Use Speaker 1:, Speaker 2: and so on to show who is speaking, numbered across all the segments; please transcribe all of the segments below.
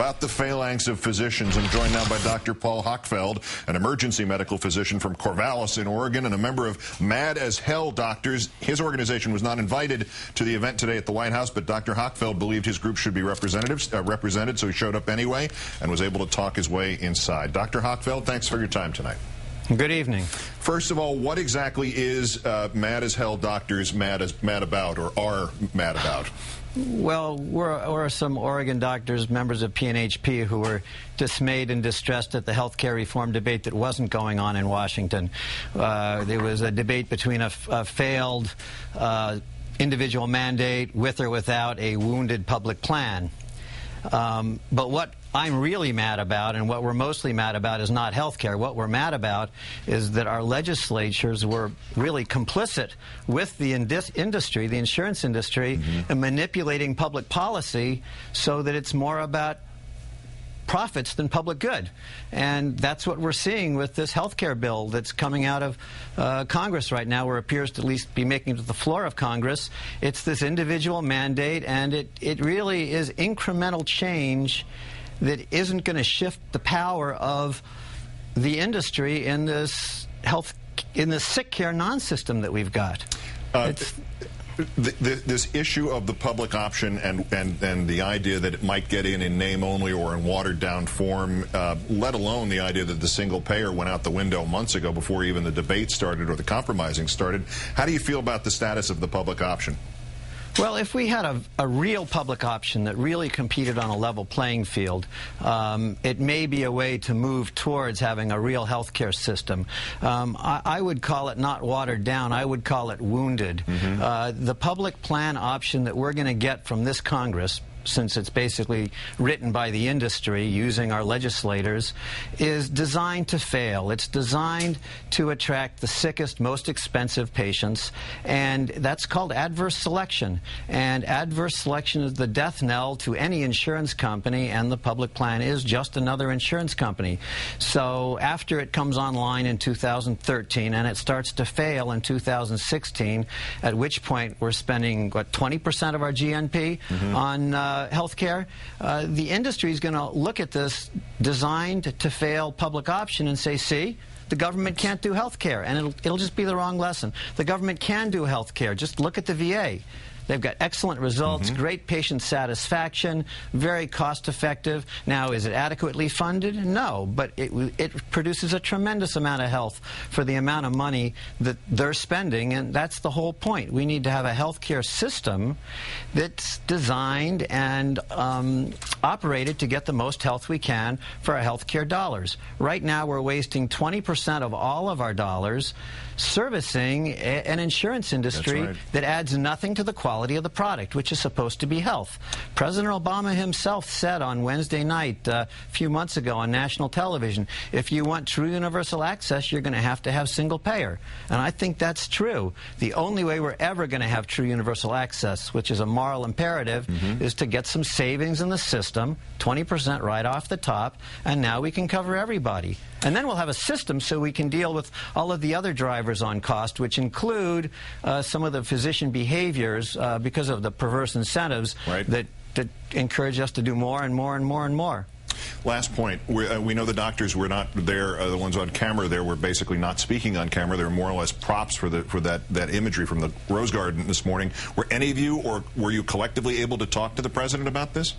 Speaker 1: About the phalanx of physicians, I'm joined now by Dr. Paul Hochfeld, an emergency medical physician from Corvallis in Oregon and a member of Mad as Hell Doctors. His organization was not invited to the event today at the White House, but Dr. Hochfeld believed his group should be represented, so he showed up anyway and was able to talk his way inside. Dr. Hochfeld, thanks for your time tonight.
Speaker 2: Good evening.
Speaker 1: First of all, what exactly is Mad as Hell Doctors mad about, or are mad about?
Speaker 2: Well, we're some Oregon doctors, members of PNHP, who were dismayed and distressed at the health care reform debate that wasn't going on in Washington. There was a debate between a failed individual mandate with or without a wounded public plan. But what I'm really mad about, and what we're mostly mad about, is not health care. What we're mad about is that our legislatures were really complicit with the industry, the insurance industry, in manipulating public policy so that it's more about profits than public good. And that's what we're seeing with this health care bill that's coming out of Congress right now, or appears to at least be making it to the floor of Congress. It's this individual mandate, and it really is incremental change that isn't going to shift the power of the industry in this sick care non-system that we've got.
Speaker 1: This issue of the public option and the idea that it might get in name only or in watered down form, let alone the idea that the single payer went out the window months ago before even the debate started or the compromising started. How do you feel about the status of the public option?
Speaker 2: Well, if we had a real public option that really competed on a level playing field, it may be a way to move towards having a real health care system. I would call it not watered down. I would call it wounded. The public plan option that we're going to get from this Congress, since it's basically written by the industry using our legislators, is designed to fail. It's designed to attract the sickest, most expensive patients, and that's called adverse selection. And adverse selection is the death knell to any insurance company, and the public plan is just another insurance company. So after it comes online in 2013 and it starts to fail in 2016, at which point we're spending, what, 20% of our GNP on health care, the industry is going to look at this designed to fail public option and say, see, the government can't do health care, and it'll just be the wrong lesson. The government can do health care. Just look at the VA. They've got excellent results, great patient satisfaction, very cost-effective. Now, is it adequately funded? No, but it produces a tremendous amount of health for the amount of money that they're spending, and that's the whole point. We need to have a health care system that's designed and operated to get the most health we can for our health care dollars. Right now, we're wasting 20% of all of our dollars servicing an insurance industry that adds nothing to the quality of the product, which is supposed to be health. President Obama himself said on Wednesday night, a few months ago on national television, if you want true universal access, you're going to have single payer. And I think that's true. The only way we're ever going to have true universal access, which is a moral imperative, is to get some savings in the system, 20% right off the top, and now we can cover everybody. And then we'll have a system so we can deal with all of the other drivers on cost, which include some of the physician behaviors because of the perverse incentives that encourage us to do more and more and more and more.
Speaker 1: Last point. We know the doctors were not there. The ones on camera there were basically not speaking on camera. They were more or less props for that imagery from the Rose Garden this morning. Were any of you, or were you collectively able to talk to the president about this?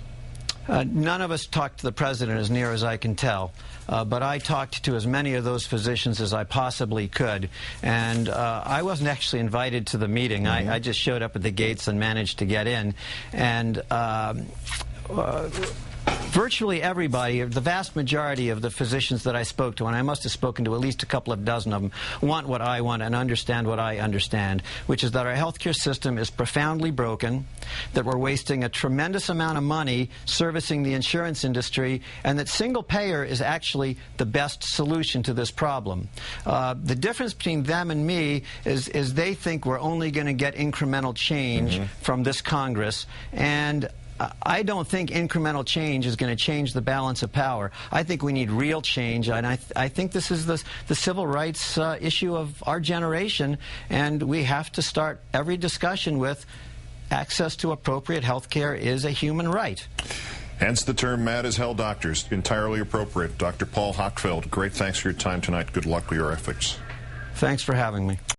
Speaker 2: None of us talked to the president, as near as I can tell, but I talked to as many of those physicians as I possibly could, and I wasn't actually invited to the meeting. I just showed up at the gates and managed to get in, and virtually everybody, the vast majority of the physicians that I spoke to, and I must have spoken to at least a couple of dozen of them, want what I want and understand what I understand, which is that our healthcare system is profoundly broken, that we're wasting a tremendous amount of money servicing the insurance industry, and that single payer is actually the best solution to this problem. The difference between them and me is they think we're only going to get incremental change from this Congress, and I don't think incremental change is going to change the balance of power. I think we need real change, and I think this is the civil rights issue of our generation, and we have to start every discussion with access to appropriate health care is a human right.
Speaker 1: Hence the term mad as hell doctors, entirely appropriate. Dr. Paul Hochfeld, great thanks for your time tonight. Good luck with your efforts.
Speaker 2: Thanks for having me.